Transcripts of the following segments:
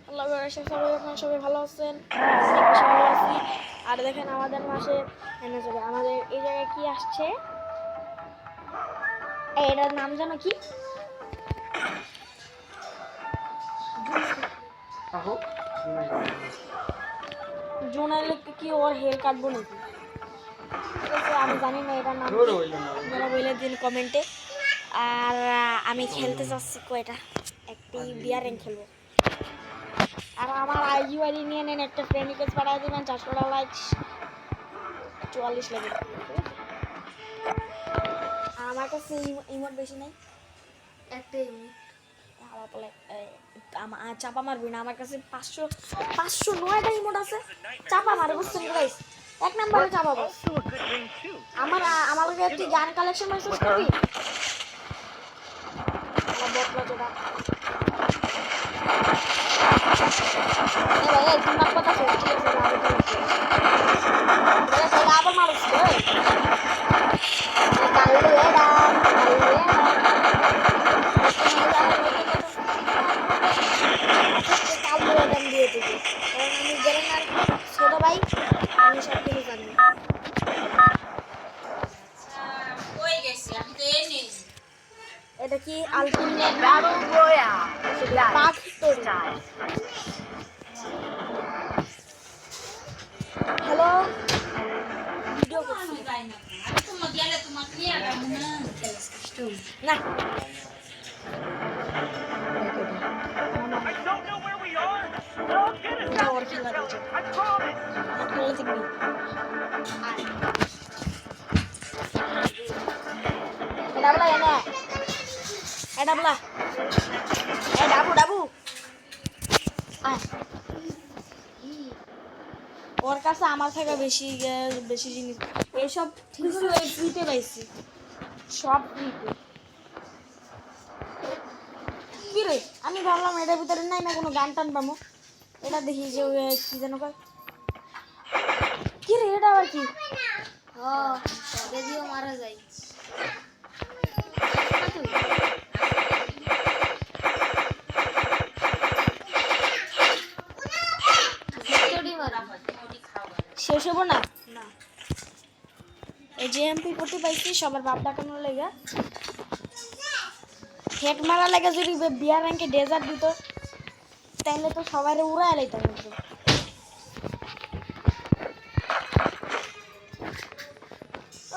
আল্লাহ সবাই আপনারা সবাই ভালো আছেন, অনেক বেশি ভালো আছি। আর দেখেন আমাদের মাসে আমাদের এই জায়গায় কি আসছে, এটার নাম জানো কি? জোনালে কি ওর হেয়ার কাটবো নাকি? ঠিক আছে, আমি জানি না এটার নাম কি, আপনারা বলে দিন কমেন্টে। আর আমি খেলতে চাচ্ছি কয়টা, একটি বিয়ার র্যাঙ্ক খেলবো। আর আমার আইজি ওয়াইডি নিয়ে নেন, একটা ফ্রেন্ড রিকোয়েস্ট পাঠিয়ে দেবেন, 400 লাইক 44 লেভেল। আমার কাছে ইমোট বেশি নাই, একটা ইমোট চাপা মারবি না। আমার কাছে 509টা ইমোট আছে, চাপা মারে, বুঝছেন গাইস? এক নম্বরে চাপা বাস। আমার একটি গান কালেকশন মেসেজ করবি, আমার বটলা যেটা ভাই তোমার কথা ঠিক আছে, আবার মানুষ আমি গেলেন আর ছোট ভাই, আমি সব কিছু জানি। এটা কি ultimate battle royale part 2। Hello, video করছি না। ওর কাছে আমার থেকে বেশি বেশি জিনিস, এইসব কিছু ফ্রিতে পাইছি, সব ফ্রিতে। কি রে, আমি ভাবলাম এটার ভিতরে নাই না কোনো গান টান পাবো, এটা দেখি যে কি যেন কয়। কি রে এটা আবার কি? যদিও মারা যায়। শেষ হবো না, এই যে এমপি করতে পাইছি সবার বাপ ডাকানোর লেগে, হেড মারা লেগে যদি বিয়ার র্যাঙ্কে ডেজার্ট দিত তাহলে তো সবাই উড়াই লাইতাম।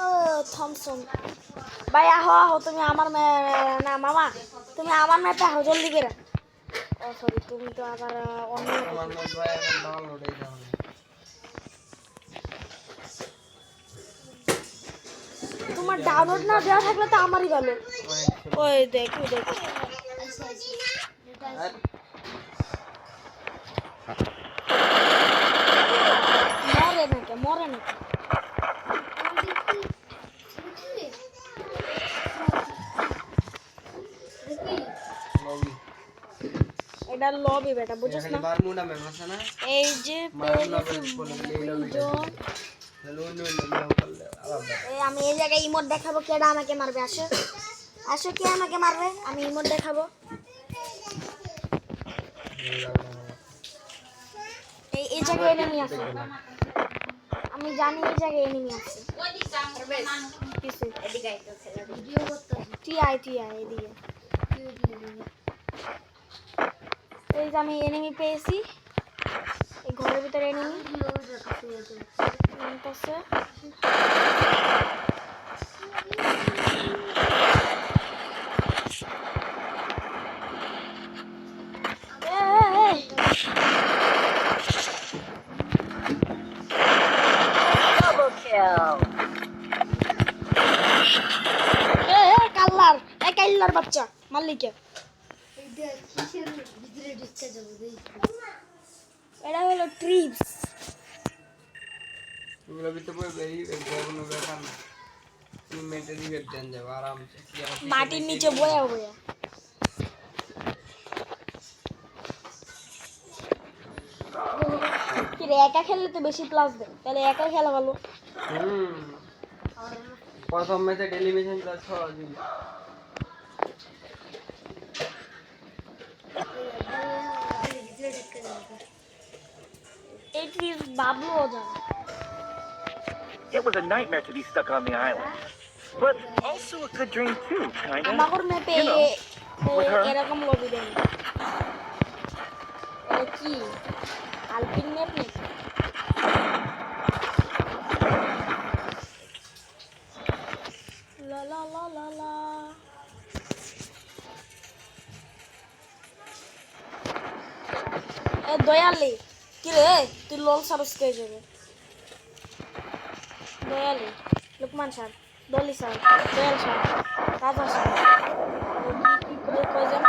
ও থমসন ভাই, আহো আহো, তুমি আমার না মামা, তুমি আমার ম্যাপে আহো জলদি করে। ও সরি, তুমি তো আবার অন্য তোমার ডাউনলোড না দেওয়া থাকলে তো আমারই ভালো। ওই দেখো দেখো, মরে নাকি এটা লবি বেটা, বুঝছ না? এই যে আমি এই জায়গায় ইমোট দেখাবো, কেডা আমাকে মারবে, আসো আসো, কে আমাকে মারবে, আমি ইমোট দেখাবো। এই জায়গায় এনিমি আছে, আমি জানি এই জায়গায় এনিমি আছে। টিআই এদিকে, এই যে আমি এনিমি পেয়েছি, এই ঘরের ভিতরে এনিমি আছে। কাল্লার বাচ্চা মাল্লিকে, এটা হলো ট্রিপস। মাটির নিচে বয়া বয়া, একা খেললে তো বেশি প্লাস দেয়, তাহলে একা খেলা ভালো। প্রথম ম্যাচে টেলিভিশন প্লাস 6 দিন। বাবলুও জানে। It was a nightmare to be stuck on the island, but also a good dream too, kinda. আমাগর ম্যাপে You know, with her. এরকম লবি দেন। এটা কি আলপিন ম্যাপ নাকি? লা লা লা লা লা। এ দয়ালি কি রে তুই লল সারস কে যাবে? দয়ালি লুকমান স্যার, দলি স্যার, দয়াল স্যার, রাজা স্যার, কি করে কই যান?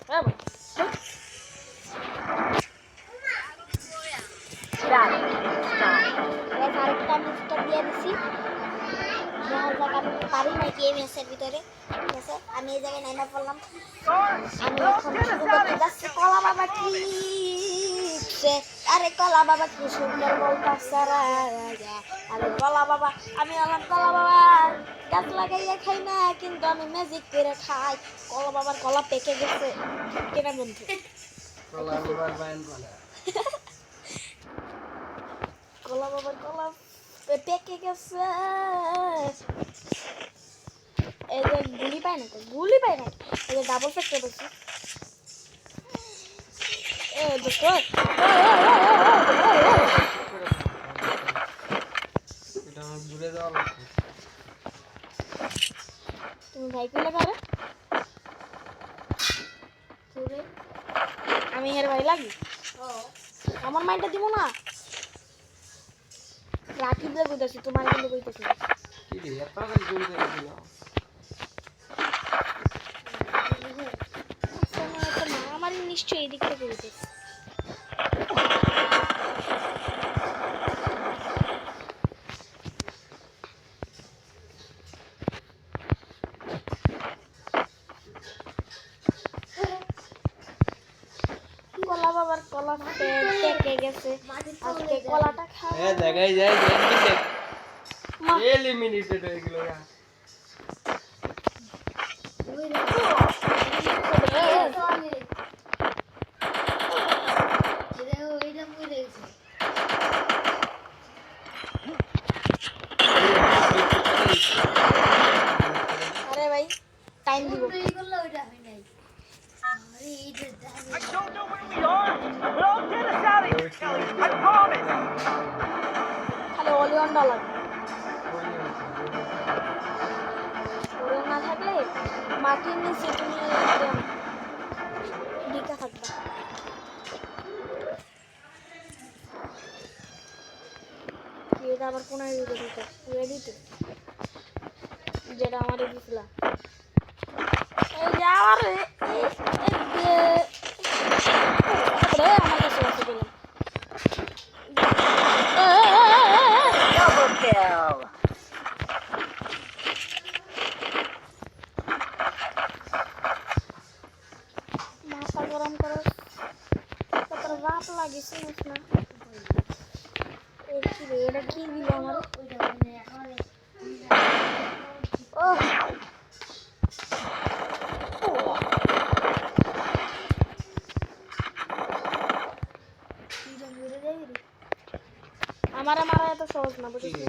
হ্যাঁ ভাই আরেকটা মিস্টার দিয়ে দিছি। দেখা যাক আমি পারি নাকি এই ম্যাচের ভিতরে। ঠিক আছে, আমি এই জায়গায় নাইমা পড়লাম। আমি এখন শুরু করতে যাচ্ছি কলা বাবা ক্লিপসে। আরে কলা বাবা কি সুন্দর বলতাছে রাজা। আরে কলা বাবা, আমি আমার কলা বাবা গাছ লাগাইয়া খাই না, কিন্তু আমি ম্যাজিক করে খাই। কলা বাবার কলা পেকে গেছে কেনা বন্ধু। কলা বাবার বাইন বলে কলা বাবার কলা পেকে গেছে। এই যে গুলি পায় না, তো গুলি পায় না, এই যে ডাবল ফ্যাক্টর বলছি। এ দোস্ত এটা আমার দূরে যাওয়া লাগবে। তুমি ভাই কইলে কারে? আমি এর ভাই লাগি? আমার মাইন্ডটা দিব না। রাকিব রে কইতাছি, তোমার কিন্তু কইতাছি না। কি রে এত রাত জুম করে দিল? আমার নিশ্চয়ই এদিক থেকে কইতেছে। কলা বাবার কলা পেকে গেছে, আজকে কলাটা খাবো। এ দেখাই যায় যে মা এলিমিনেটেড হয়ে গেল। আরে ভাই টাইম দিব। I don't know where we are, but I'll get us out of here, Kelly. I promise. খালি অলিয়ন ডলার ওরে না থাকলে মাটির নিচে তুমি একদম ঢিকা থাকবা। কি এটা আবার কোন রেডিতে যেটা আমার দিছিল এই যে আমার আমার কাছে আছে দিলাম। Double kill. মাথা গরম করো, তোর বাপ লাগিস না। এই কি রে, এটা কি দিল আমার? ও আমার মারা এত সহজ না, বুঝেছি।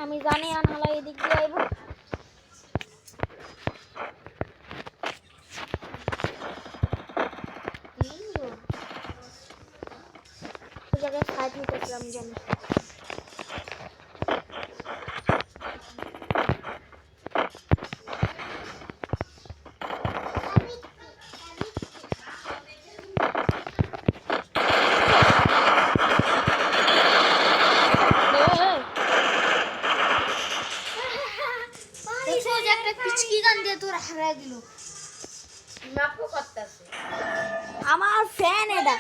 আমি জানি আনহালা এদিক দিয়ে আইব। ওই জায়গায় ফাইট নিতেছি আমি জানি। আমার ফ্যান এটা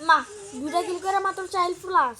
মা দুটা কিল করে মাত্র চাইল্ড প্লাস